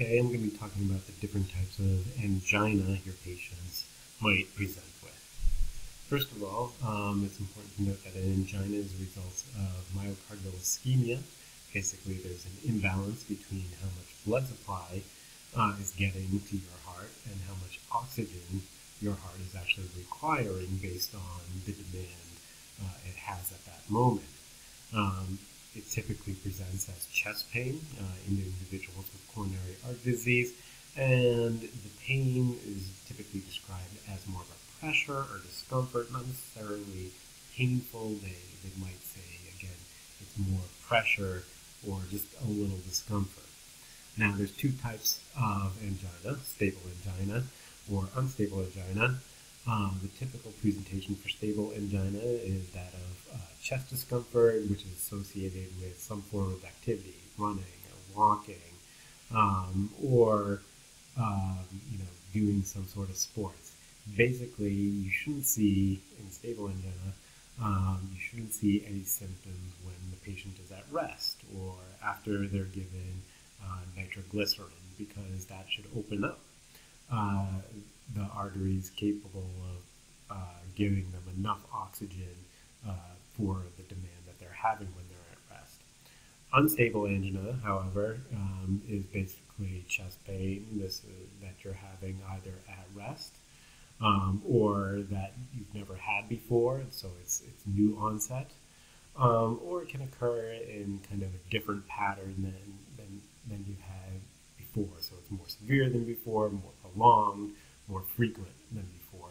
Okay, I'm going to be talking about the different types of angina your patients might present with. First of all, it's important to note that an angina is a result of myocardial ischemia. Basically, there's an imbalance between how much blood supply is getting to your heart and how much oxygen your heart is actually requiring based on the demand it has at that moment. It typically presents as chest pain in individuals with coronary artery disease, and the pain is typically described as more of a pressure or discomfort, not necessarily painful. They might say, again, it's more pressure or just a little discomfort. Now, there's two types of angina, stable angina or unstable angina. The typical presentation for stable angina is that of chest discomfort, which is associated with some form of activity, running or walking, or doing some sort of sports. Basically, you shouldn't see in stable angina, you shouldn't see any symptoms when the patient is at rest or after they're given nitroglycerin, because that should open up the arteries capable of giving them enough oxygen for the demand that they're having when they're at rest. Unstable angina, however, is basically chest pain that you're having either at rest or that you've never had before, so it's new onset, or it can occur in kind of a different pattern than you've had before. So it's more severe than before, more prolonged, more frequent than before,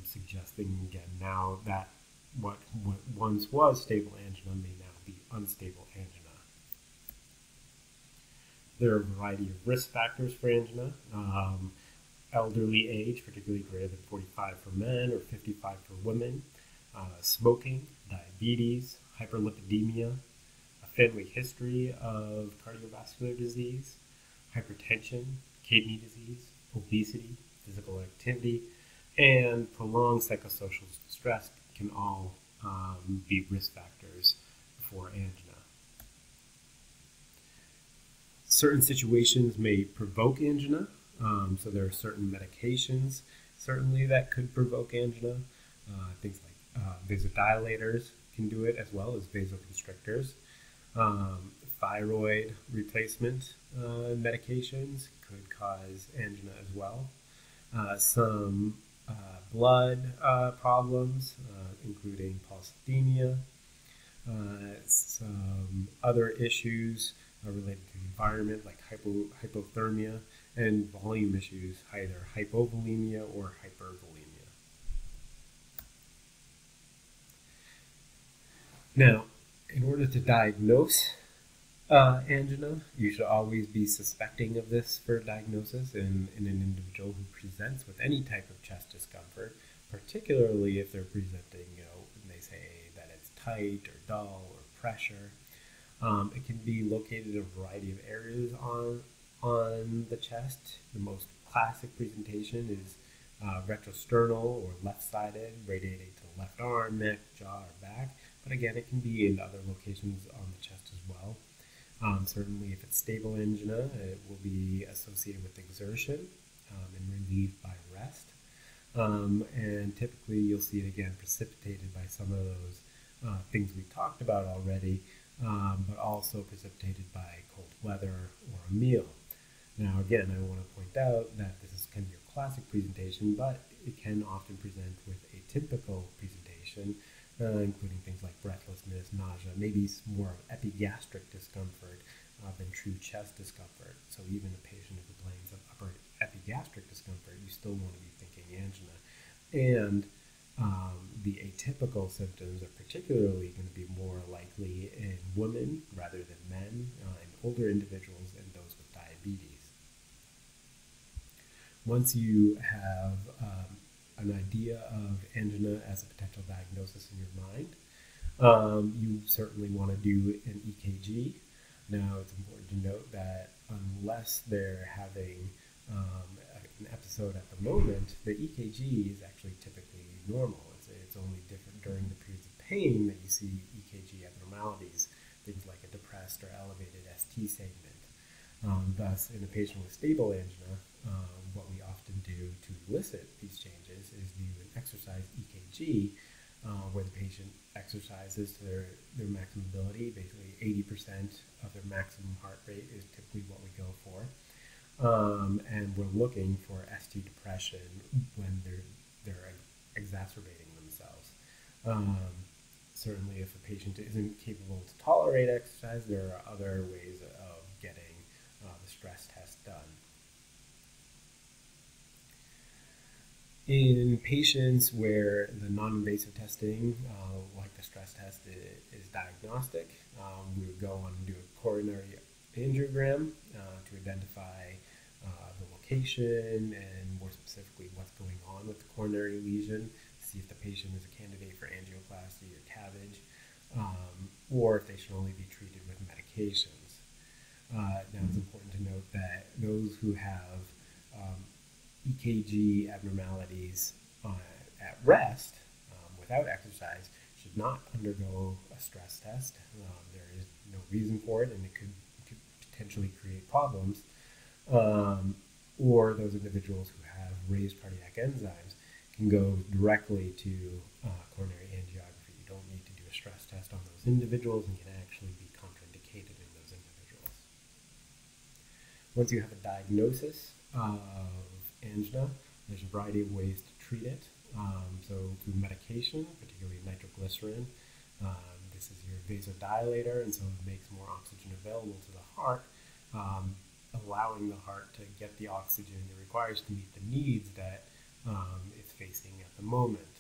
suggesting again now that what once was stable angina may now be unstable angina. There are a variety of risk factors for angina. Elderly age, particularly greater than 45 for men or 55 for women, smoking, diabetes, hyperlipidemia, a family history of cardiovascular disease, hypertension, kidney disease, obesity, physical activity, and prolonged psychosocial stress can all be risk factors for angina. Certain situations may provoke angina, so there are certain medications certainly that could provoke angina. Things like vasodilators can do it, as well as vasoconstrictors. Thyroid replacement medications could cause angina as well. Some blood problems, including polycythemia, some other issues related to the environment like hypothermia, and volume issues, either hypovolemia or hypervolemia. Now, in order to diagnose angina, you should always be suspecting of this for diagnosis in an individual who presents with any type of chest discomfort, particularly if they're presenting, and they say that it's tight or dull or pressure. It can be located in a variety of areas on the chest. The most classic presentation is retrosternal or left-sided, radiating to the left arm, neck, jaw, or back. But again, it can be in other locations on the chest as well. Certainly, if it's stable angina, it will be associated with exertion and relieved by rest. And typically, you'll see it again precipitated by some of those things we talked about already, but also precipitated by cold weather or a meal. Now, again, I want to point out that this is kind of your classic presentation, but it can often present with atypical presentation, including things like breathlessness, nausea, maybe more of epigastric discomfort than true chest discomfort. So even a patient who complains of upper epigastric discomfort, you still want to be thinking angina. And the atypical symptoms are particularly going to be more likely in women rather than men, in older individuals, and those with diabetes. Once you have an idea of angina as a potential diagnosis in your mind, you certainly want to do an EKG. Now, it's important to note that unless they're having an episode at the moment, the EKG is actually typically normal. It's only different during the periods of pain that you see EKG abnormalities, things like a depressed or elevated ST segment. Thus, in a patient with stable angina, what we often do to elicit these changes is do an exercise EKG, where the patient exercises to their maximum ability. Basically, 80% of their maximum heart rate is typically what we go for. And we're looking for ST depression when they're exacerbating themselves. Certainly, if a patient isn't capable to tolerate exercise, there are other ways of getting the stress test done. In patients where the non-invasive testing, like the stress test, is diagnostic, we would go on and do a coronary angiogram to identify the location and more specifically what's going on with the coronary lesion, see if the patient is a candidate for angioplasty or CABG, or if they should only be treated with medications. Now it's important to note that those who have EKG abnormalities at rest without exercise should not undergo a stress test. There is no reason for it, and it could potentially create problems. Or those individuals who have raised cardiac enzymes can go directly to coronary angiography. You don't need to do a stress test on those individuals and can actually be contraindicated in those individuals. Once you have a diagnosis of angina, there's a variety of ways to treat it. So through medication, particularly nitroglycerin. This is your vasodilator, and so it makes more oxygen available to the heart, allowing the heart to get the oxygen it requires to meet the needs that it's facing at the moment.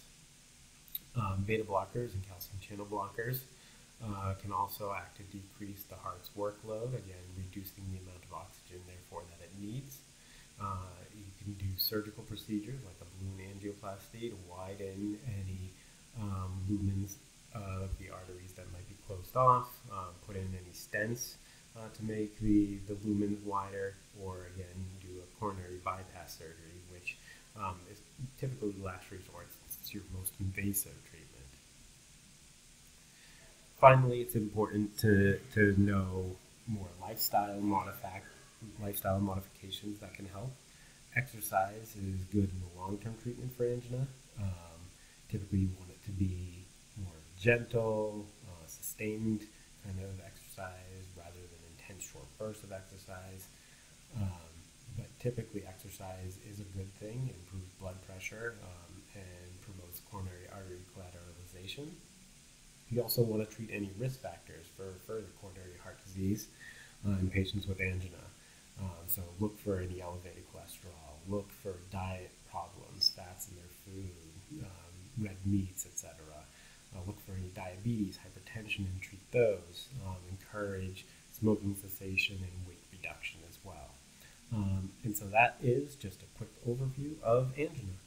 Beta blockers and calcium channel blockers can also act to decrease the heart's workload, again, reducing the amount of oxygen, therefore, that it needs. You can do surgical procedures like a balloon angioplasty to widen any lumens of the arteries that might be closed off, put in any stents to make the lumens wider, or again, do a coronary bypass surgery, which is typically last resort. It's your most invasive treatment. Finally, it's important to know more lifestyle modifications that can help. Exercise is good in the long-term treatment for angina. Typically, you want it to be more gentle, sustained kind of exercise rather than intense short bursts of exercise. But typically, exercise is a good thing. It improves blood pressure and promotes coronary artery collateralization. You also want to treat any risk factors for further coronary heart disease in patients with angina. So look for any elevated cholesterol, look for diet problems, fats in their food, red meats, etc. Look for any diabetes, hypertension, and treat those. Encourage smoking cessation and weight reduction as well. And so that is just a quick overview of angina.